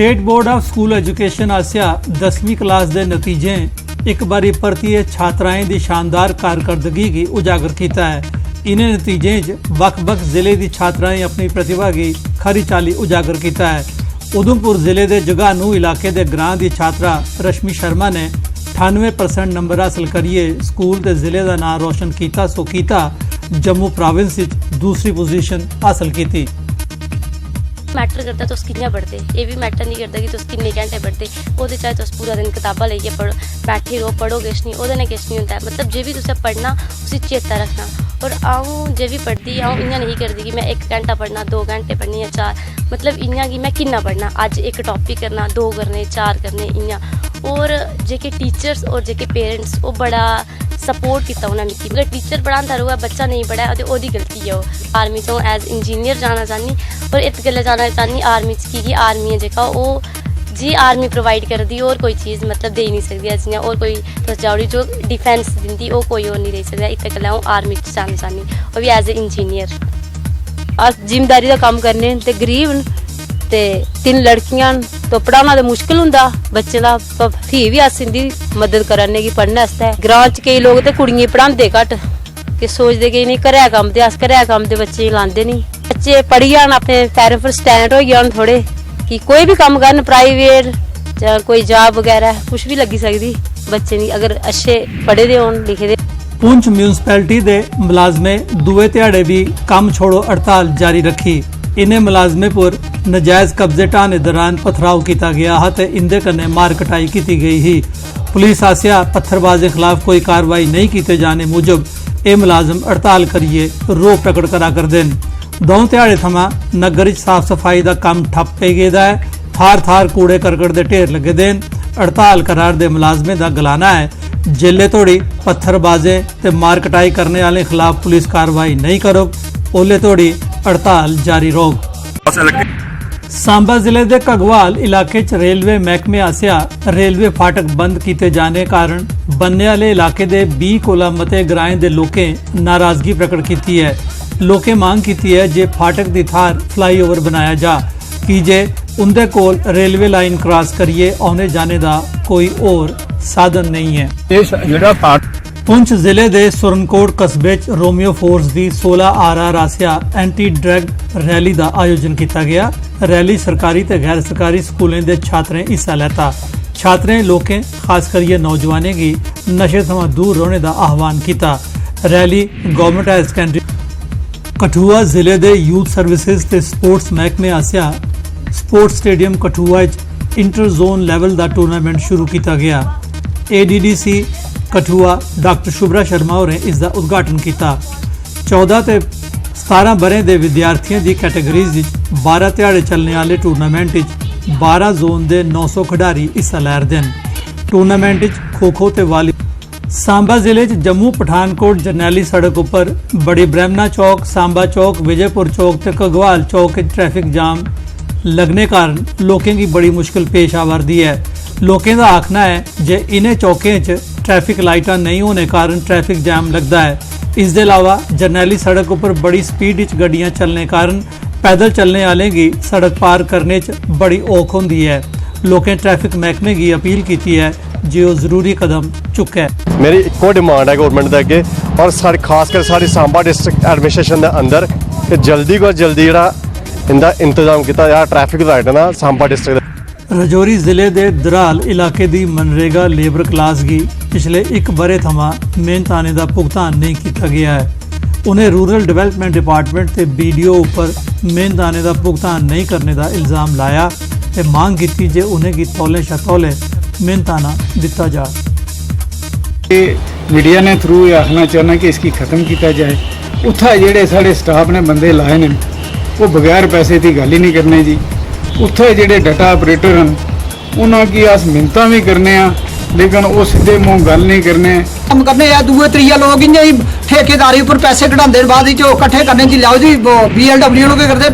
State board of school education आसिया 10वीं class के नतीजे एक बारी परतिए छात्राएं की शानदार कारकर्दगी की उजागर किया है। इन्हें नतीजे वख-वख जिले की छात्राएं अपनी प्रतिभा की खरी चाली उजागर किया है। उधमपुर जिले के जगानू इलाके के ग्रां की छात्रा रश्मि शर्मा ने 98% नंबर हासिल करिए स्कूल के जिले का नाम रोशन किया। सो कीता जम्मू प्रोविंस दूसरी पोजीशन हासिल की। मैटर करता तुस कि'यां पढ़दे, ये भी मैटर नहीं करता कि तुस किन्ने घंटे पढ़दे। ओह्दे चाहे तुस पूरा दिन कताबां लेइयै पढ़ो, बैठे रहो, पढ़ो किश नहीं, ओह्दे नै किश नहीं होंदा। मतलब जे भी तुसें पढ़ना उसी चेता रखना। और अ'ऊं जे भी पढ़दी अ'ऊं इ'यां नहीं करदी कि मैं 1 घंटा पढ़ना, 2 घंटे पढ़नी या 4, मतलब इ'यां कि मैं किन्ना पढ़ना, अज्ज एक टॉपिक करना, 2 करने, 4 करने इ'यां। और जेके टीचर्स और जेके पेरेंट्स ओह् बड़ा सपोर्ट किया उन्हें मिगी। अगर टीचर पढ़ांदा रवै बच्चा नहीं पढ़ै ते ओह्दी गलती है। ओह् आर्मी च एज इंजीनियर जाना चाहनी और इस गल्ला जाना चाहनी आर्मी च कि आर्मी है जेह्का ओह् जी आर्मी प्रोवाइड करदी और कोई चीज़ मतलब देई नहीं सकदी। जियां और कोई तुस जाओड़ी जो डिफेंस दिंदी ओह् कोई और नहीं देई सकदा। इत्त गल्ला अ'ऊं आर्मी च जाना चाहनी ओह् भी एज ए इंजीनियर। अस जिम्मेदारी का कम्म करने ते गरीब न ते 3 लड़कियां न तो पढ़ाना तो मुश्किल हुंदा बच्चे दा, फ्ही भी अस इंदी मदद कराने की पढ़ने आस्तै। ग्रां च केई लोग ते कुड़ियें पढ़ांदे घट्ट कि सोचदे कि नहीं घरै कम्म ते अस घरै कम्म ते बच्चे लांदे नहीं। बच्चे पढ़ी जान अपने पैरें पर स्टैंड होई जान थोड़े कि कोई भी कम्म करन प्राइवेट जां कोई जॉब वगैरह कुछ भी लगी सकदी बच्चे दी अगर अच्छे पढ़े दे होन लिखे दे। पुंछ म्यूनसिपैलिटी के मुलाजमे दुए ध्याड़े भी कम छोड़ो हड़ताल जारी रखी। इन्हें मुलाजमे पर नजायज कब्जे ढाने दौरान पथराव किया गया है ते इंदे कन्ने मार कटाई की गई ही। पुलिस आसिया पत्थरबाज के खिलाफ कोई कार्रवाई नहीं किए जाने मूजब ये मुलाजम हड़ताल करिए रोह प्रकट करा करदे न। 2 ध्याड़े थमां नगर साफ सफाई का काम ठप पे गेदा है। थार थार कूड़े करकट के ढेर लगे दे न। हड़ताल करार दे मुलाजमें का गलाना है जेले तोड़ी पत्थरबाजे ते मार कटाई करने वाले खिलाफ पुलिस कार्रवाई नहीं करो ओले तोड़ी हड़ताल जारी रोक। सांबा जिले के घगवाल इलाके च रेलवे महकमे आसिया रेलवे फाटक बंद किए जाने कारण बनने वाले इलाके के 20 कोला मते ग्राएं दे लोकें नाराजगी प्रकट की है। लोकें मांग की है जे फाटक की थार फ्लाईओवर बनाया जा कि जे उनके कोल रेलवे लाइन क्रॉस करिए आने जाने का कोई और साधन नहीं है। पुंछ जिले के सुरनकोट कस्बे च रोमियो फोर्स की 16 RR आसिया एंटी ड्रग रैली का आयोजन किया गया। रैली सरकारी ते गैर सरकारी स्कूलों के छात्रें हिस्सा लेता। छात्रें लोकें खास करिए नौजवानों की नशे थमां दूर रहने का आह्वान किया। Rally government higher secondary Kathua जिले के यूथ सर्विसेज ते स्पोर्ट्स महकमे आसिया sports stadium Kathua inter zone level का टूर्नामेंट शुरू किया गया। ADDC कठुआ डॉक्टर शुभरा शर्मा होरें इसका उद्घाटन किया। 14 ते 17 बरें दे विद्यार्थियों की कैटेगरीज 12 ध्याड़े चलने वाले टूर्नामेंट 12 जोन के 900 खिडारी हिस्सा लै रहे हैं। टूर्नामेंट खो खो ते वाली सांबा जिले च जम्मू पठानकोट जरनैली सड़क उपर बड़ी ब्रह्मणा चौक, सांबा चौक, विजयपुर चौक ते घगवाल चौक ट्रैफिक जाम लगने कारण लोगों की बड़ी मुश्किल पेश आ रही है। लोगों का आखना है जे इन्हें चौकें च ट्रैफिक लाइटां नहीं होने कारण ट्रैफिक जैम लगता है। इस दे अलावा जरनैली सड़क उपर बड़ी स्पीड च गड्डियां चलने कारण पैदल चलने वाले की सड़क पार करने च बड़ी औख होंदी है। लोकें ट्रैफिक महकमे की अपील की है जो वो जरूरी कदम चुके। मेरी एको डिमांड है गवर्नमेंट के अगे और सारी खासकर सारी सांबा डिस्ट्रिक्ट एडमिनिस्ट्रेशन के अंदर कि जल्दी को जल्दी इनका इंतजाम किया जाए ट्रैफिक लाइट ना सांबा डिस्ट्रिक्ट। रजौरी जिले के दराल इलाके की मनरेगा लेबर क्लास की पिछले 1 बरे थमां मेहनत आने का भुगतान नहीं किया गया है। उन्हें रूरल डिवेलपमेंट डिपार्टमेंट के BDO उपर मेहनत आने का भुगतान नहीं करने का इल्ज़ाम लाया ते मांग की जे उन्हें की तौले शा तौले मेहनत आना दिता जाए। मीडिया ने थ्रू आखना चाहना कि इसकी ख़त्म किया जाए। उत्थे जेडे साढ़े स्टाफ ने बंदे लाए ने वो बगैर पैसे की गल ही नहीं करने जी। उत्थे जेडे डाटा ऑपरेटर हैं उन्होंने की अस मिन्नतां भी करने लेकिन वो सीधे मुँह गल नहीं करने। कम करने दूए त्रीए लोग इं ठेकेदारी पर पैसे कढ़ाते बाद कट्ठे करने जी लाओ जी BLW के करते